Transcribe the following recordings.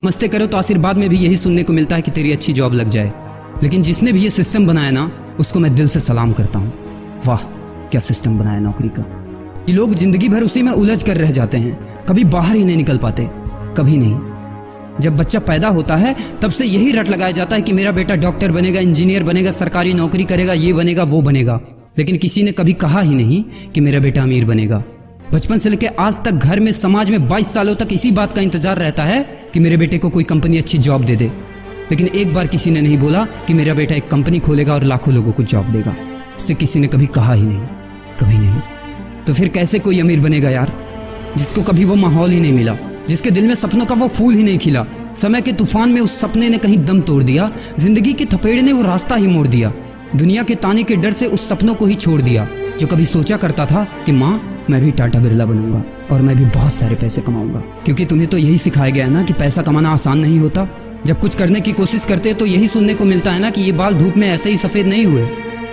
मस्ते करो तो आशीर्वाद में भी यही सुनने को मिलता है कि तेरी अच्छी जॉब लग जाए। लेकिन जिसने भी ये सिस्टम बनाया ना, उसको मैं दिल से सलाम करता हूँ। वाह क्या सिस्टम बनाया नौकरी का। ये लोग जिंदगी भर उसी में उलझ कर रह जाते हैं, कभी बाहर ही नहीं निकल पाते, कभी नहीं। जब बच्चा पैदा होता है तब से यही रट लगाया जाता है कि मेरा बेटा डॉक्टर बनेगा, इंजीनियर बनेगा, सरकारी नौकरी करेगा, ये बनेगा वो बनेगा। लेकिन किसी ने कभी कहा ही नहीं कि मेरा बेटा अमीर बनेगा। बचपन से लेकर आज तक घर में, समाज में 22 सालों तक इसी बात का इंतजार रहता है कि मेरे बेटे को कोई कंपनी अच्छी जॉब दे दे। लेकिन एक बार किसी ने नहीं बोला कि मेरा बेटा एक कंपनी खोलेगा और लाखों लोगों को जॉब देगा। उससे किसी ने कभी कहा ही नहीं, कभी नहीं। तो फिर कैसे कोई अमीर बनेगा यार, जिसको कभी वो माहौल ही नहीं मिला, जिसके दिल में सपनों का वो फूल ही नहीं खिला। समय के तूफान में उस सपने ने कहीं दम तोड़ दिया, जिंदगी के थपेड़े ने वो रास्ता ही मोड़ दिया, दुनिया के ताने के डर से उस सपनों को ही छोड़ दिया। जो कभी सोचा करता था कि माँ मैं भी टाटा बिरला बनूंगा और मैं भी बहुत सारे पैसे कमाऊंगा। क्योंकि तुम्हें तो यही सिखाया गया है ना कि पैसा कमाना आसान नहीं होता। जब कुछ करने की कोशिश करते तो यही सुनने को मिलता है ना कि ये बाल धूप में ऐसे ही सफेद नहीं हुए,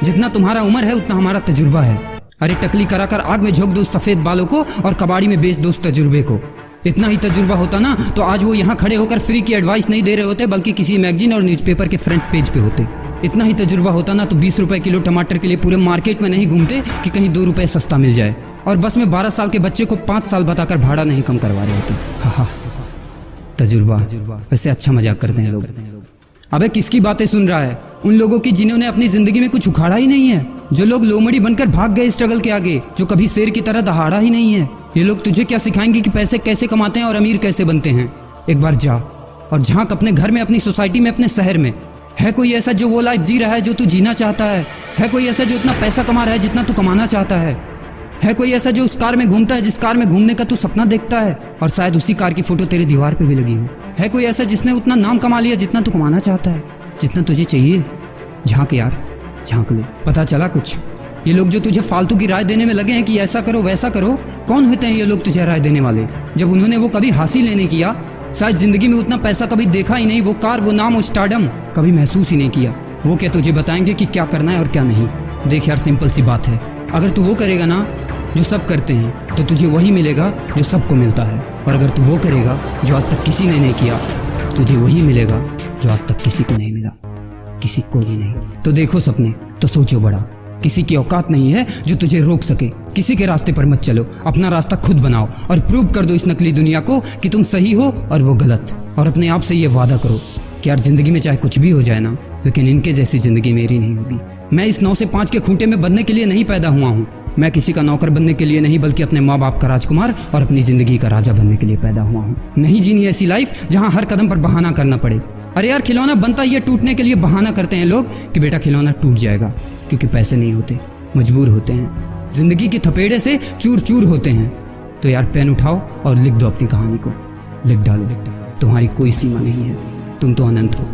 जितना तुम्हारा उम्र है उतना हमारा तजुर्बा है। अरे टकली कराकर आग में झोंक दो उस सफेद बालों को और कबाड़ी में बेच दो उस तजुर्बे को। इतना ही तजुर्बा होता ना तो आज वो यहाँ खड़े होकर फ्री की एडवाइस नहीं दे रहे होते, बल्कि किसी मैगजीन और न्यूज़पेपर के फ्रंट पेज पे होते। इतना ही तजुर्बा होता ना तो 20 रुपए किलो टमाटर के लिए पूरे मार्केट में नहीं घूमते कि कहीं 2 रुपए सस्ता मिल जाए, और बस में 12 साल के बच्चे को 5 साल बताकर भाड़ा नहीं कम करवा रहे होते। हा तजुर्बा। वैसे अच्छा मजाक करते हैं लोग। अबे किसकी बातें सुन रहा है? उन लोगों की जिन्होंने अपनी जिंदगी में कुछ उखाड़ा ही नहीं है, जो लोग लोमड़ी बनकर भाग गए स्ट्रगल के आगे, जो कभी शेर की तरह दहाड़ा ही नहीं है। ये लोग तुझे क्या सिखाएंगे कि पैसे कैसे कमाते हैं और अमीर कैसे बनते हैं। एक बार जा और झांक अपने घर में, अपनी सोसाइटी में, अपने शहर में। है कोई ऐसा जो वो लाइफ जी रहा है जो तू जीना चाहता है? है कोई ऐसा जो इतना पैसा कमा रहा है जितना तू कमाना चाहता है? है कोई ऐसा जो उस कार में घूमता है जिस कार में घूमने का तू सपना देखता है, और शायद उसी कार की फोटो तेरी दीवार पे भी लगी हो? है कोई ऐसा जिसने उतना नाम कमा लिया जितना तू कमाना चाहता है, जितना तुझे चाहिए? झांक यार, झांक ले, पता चला कुछ। ये लोग जो तुझे फालतू की राय देने में लगे हैं कि ऐसा करो वैसा करो, कौन होते हैं ये लोग तुझे राय देने वाले, जब उन्होंने वो कभी हासिल ही नहीं किया? शायद जिंदगी में उतना पैसा कभी देखा ही नहीं, वो कार, वो नाम, वो स्टारडम कभी महसूस ही नहीं किया। वो क्या तुझे बताएंगे कि क्या करना है और क्या नहीं? देख यार, सिंपल सी बात है, अगर तू वो करेगा ना जो सब करते हैं तो तुझे वही मिलेगा जो सबको मिलता है, और अगर तू वो करेगा जो आज तक किसी ने नहीं किया, तुझे वही मिलेगा जो आज तक किसी को नहीं मिला, किसी को भी नहीं। तो देखो सपने तो सोचो बड़ा, किसी की औकात नहीं है जो तुझे रोक सके। किसी के रास्ते पर मत चलो, अपना रास्ता खुद बनाओ और प्रूव कर दो इस नकली दुनिया को कि तुम सही हो और वो गलत। और अपने आप से ये वादा करो कि यार जिंदगी में चाहे कुछ भी हो जाए ना, लेकिन इनके जैसी जिंदगी मेरी नहीं होगी। मैं इस 9 से 5 के खूंटे में बंधने के लिए नहीं पैदा हुआ हूँ। मैं किसी का नौकर बनने के लिए नहीं, बल्कि अपने माँ बाप का राजकुमार और अपनी जिंदगी का राजा बनने के लिए पैदा हुआ हूँ। नहीं जीनी ऐसी लाइफ जहाँ हर कदम पर बहाना करना पड़े। अरे यार, खिलौना बनता ही है टूटने के लिए। बहाना करते हैं लोग कि बेटा खिलौना टूट जाएगा, क्योंकि पैसे नहीं होते, मजबूर होते हैं, जिंदगी की थपेड़े से चूर चूर होते हैं। तो यार पेन उठाओ और लिख दो अपनी कहानी को, लिख डालो। तुम्हारी कोई सीमा नहीं है, तुम तो अनंत हो,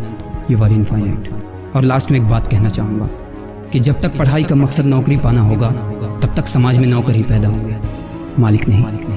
यू आर इनफाइनाइट। और लास्ट में एक बात कहना चाहूँगा कि जब तक पढ़ाई का मकसद नौकरी पाना होगा, तब तक समाज में नौकर ही पैदा होंगे, मालिक नहीं।